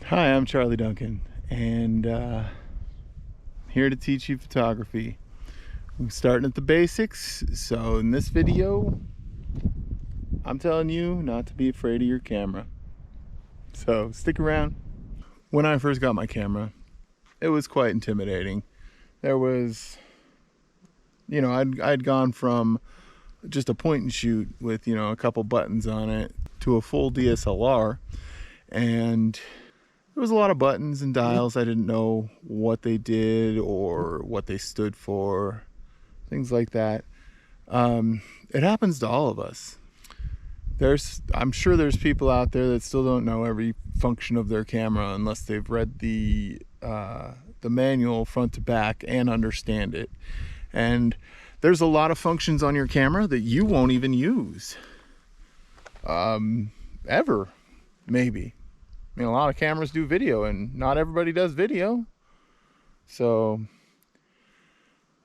Hi, I'm Charlie Duncan, and I'm here to teach you photography. I'm starting at the basics, so in this video, I'm telling you not to be afraid of your camera. So stick around. When I first got my camera, it was quite intimidating. There was, I'd gone from just a point and shoot with, a couple buttons on it to a full DSLR, and there was a lot of buttons and dials. I didn't know what they did or what they stood for, things like that. It happens to all of us. I'm sure there's people out there that still don't know every function of their camera unless they've read the manual front to back and understand it. And there's a lot of functions on your camera that you won't even use, ever, maybe. I mean, a lot of cameras do video, and not everybody does video. So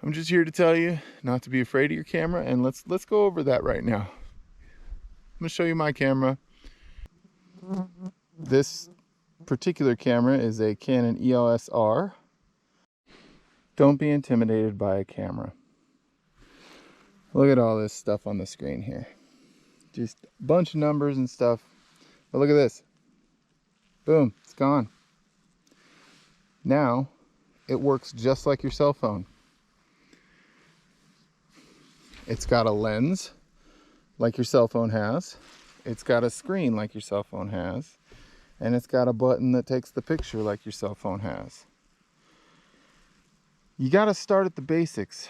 I'm just here to tell you not to be afraid of your camera, and let's go over that right now. I'm gonna show you my camera. This particular camera is a Canon EOS R. Don't be intimidated by a camera. Look at all this stuff on the screen here. Just a bunch of numbers and stuff. But look at this. Boom, it's gone. Now, it works just like your cell phone. It's got a lens like your cell phone has. It's got a screen like your cell phone has. And it's got a button that takes the picture like your cell phone has. You gotta start at the basics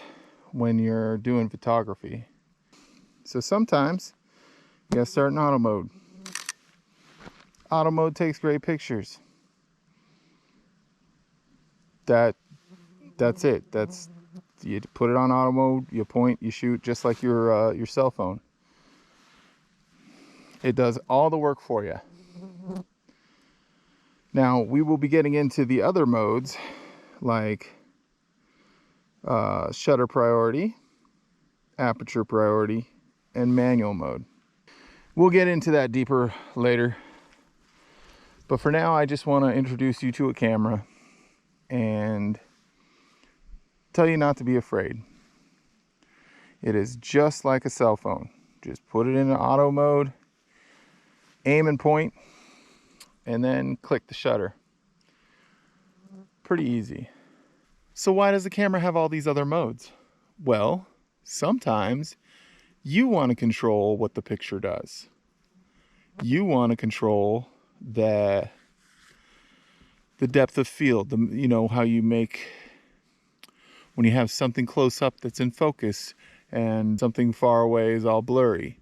when you're doing photography. So sometimes you gotta start in auto mode. Auto mode takes great pictures. That's it. You put it on auto mode, you point, you shoot, just like your cell phone. It does all the work for you. Now we will be getting into the other modes like shutter priority, aperture priority, and manual mode. We'll get into that deeper later. But for now, I just want to introduce you to a camera and tell you not to be afraid. It is just like a cell phone. Just put it in auto mode, aim and point, and then click the shutter. Pretty easy. So why does the camera have all these other modes? Well, sometimes you want to control what the picture does. You want to control the depth of field, how you make, when you have something close up that's in focus and something far away is all blurry.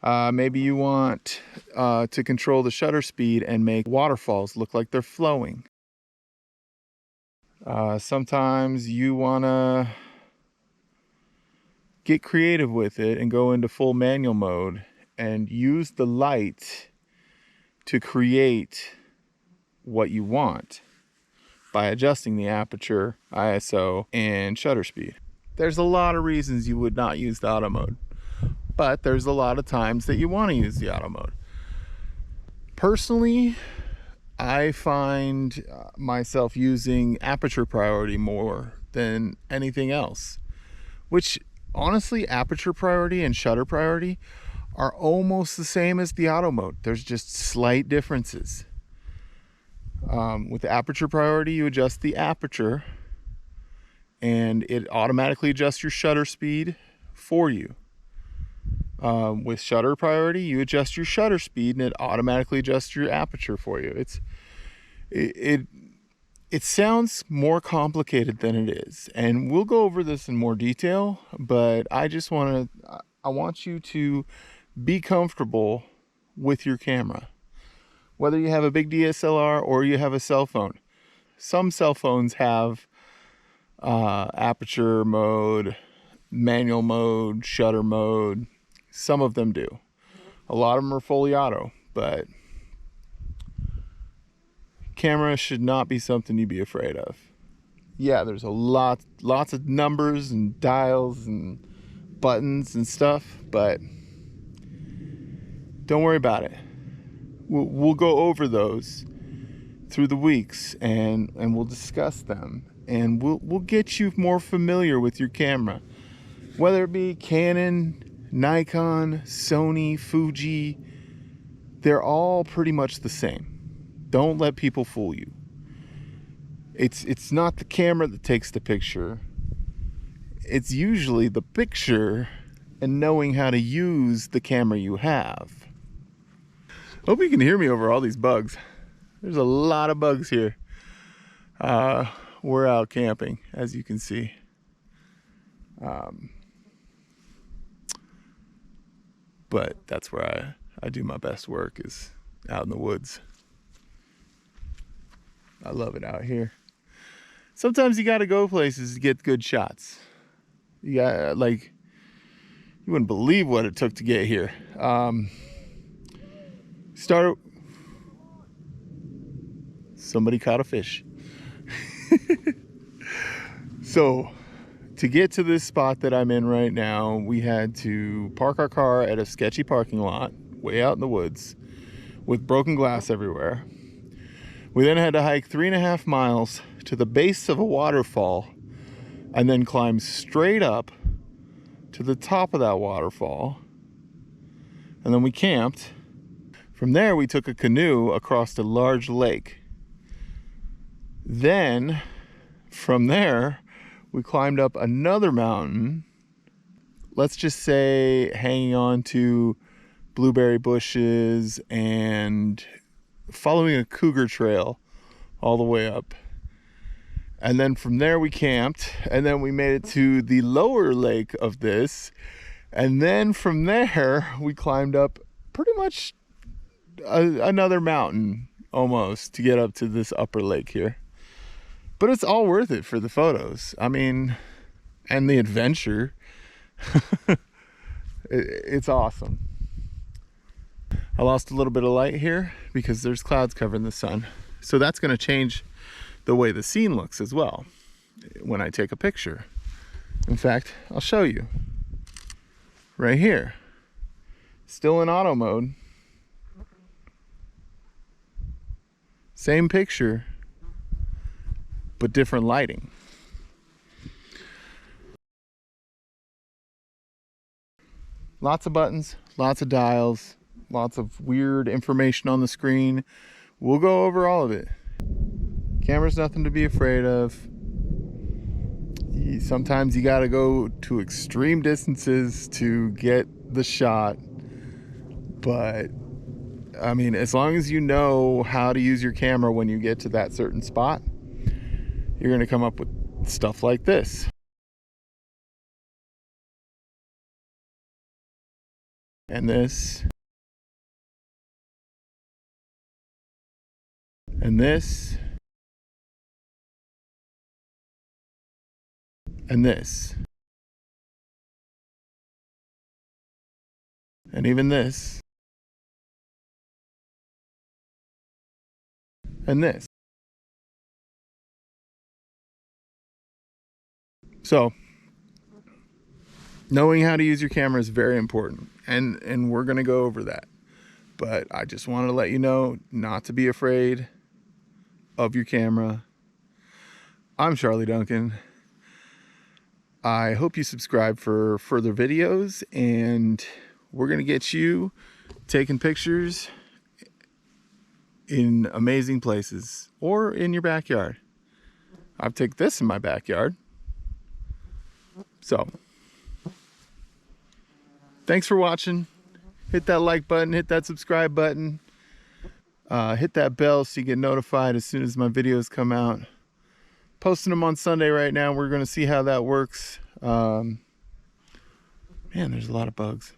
Maybe you want to control the shutter speed and make waterfalls look like they're flowing. Sometimes you want to get creative with it and go into full manual mode and use the light to create what you want by adjusting the aperture, ISO, and shutter speed. There's a lot of reasons you would not use the auto mode, but there's a lot of times that you want to use the auto mode. Personally, I find myself using aperture priority more than anything else, which honestly, aperture priority and shutter priority are almost the same as the auto mode. There's just slight differences. With the aperture priority, you adjust the aperture and it automatically adjusts your shutter speed for you. With shutter priority, you adjust your shutter speed and it automatically adjusts your aperture for you. It sounds more complicated than it is, and we'll go over this in more detail, but I want you to be comfortable with your camera. Whether you have a big DSLR or you have a cell phone. Some cell phones have aperture mode, manual mode, shutter mode. Some of them do. A lot of them are fully auto, but camera should not be something you be afraid of. Yeah, there's lots of numbers and dials and buttons and stuff, but don't worry about it. We'll go over those through the weeks, and we'll discuss them, and we'll get you more familiar with your camera, whether it be Canon, Nikon, Sony, Fuji. They're all pretty much the same. Don't let people fool you. It's not the camera that takes the picture. It's usually the picture and knowing how to use the camera you have. Hope you can hear me over all these bugs. There's a lot of bugs here. We're out camping, as you can see. But that's where I do my best work, is out in the woods. I love it out here. Sometimes you gotta go places to get good shots. You got, like, you wouldn't believe what it took to get here. Somebody caught a fish. So, to get to this spot that I'm in right now, we had to park our car at a sketchy parking lot way out in the woods with broken glass everywhere. We then had to hike 3.5 miles to the base of a waterfall and then climb straight up to the top of that waterfall. And then we camped. From there, we took a canoe across a large lake. Then, from there, we climbed up another mountain. Let's just say hanging on to blueberry bushes and following a cougar trail all the way up. And then from there we camped, and then we made it to the lower lake of this. And then from there we climbed up pretty much another mountain almost to get up to this upper lake here. But it's all worth it for the photos. I mean, and the adventure. It's awesome. I lost a little bit of light here because there's clouds covering the sun. So that's going to change the way the scene looks as well when I take a picture. In fact, I'll show you. Right here. Still in auto mode. Same picture, but different lighting. Lots of buttons, lots of dials, lots of weird information on the screen. We'll go over all of it. Camera's nothing to be afraid of. Sometimes you gotta go to extreme distances to get the shot. But, I mean, as long as you know how to use your camera when you get to that certain spot, you're gonna come up with stuff like this. And this. And this. And this. And even this. And this. So, knowing how to use your camera is very important, and we're gonna go over that. But I just wanted to let you know not to be afraid of your camera. I'm Charlie Duncan. I hope you subscribe for further videos, and we're gonna get you taking pictures in amazing places or in your backyard. I've taken this in my backyard. So, thanks for watching. Hit that like button, hit that subscribe button, hit that bell so you get notified as soon as my videos come out. Posting them on Sunday right now. We're going to see how that works. Man, there's a lot of bugs.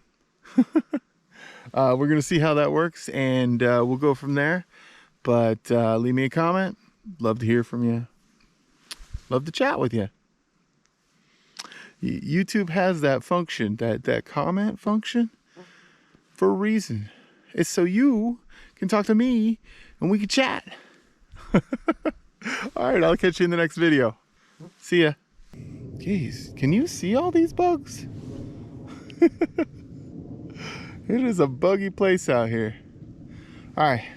We're going to see how that works, and we'll go from there. But leave me a comment. Love to hear from you. Love to chat with you. YouTube has that function, that comment function, for a reason. It's so you can talk to me and we can chat. All right, I'll catch you in the next video. See ya. Jeez, can you see all these bugs? It is a buggy place out here. All right.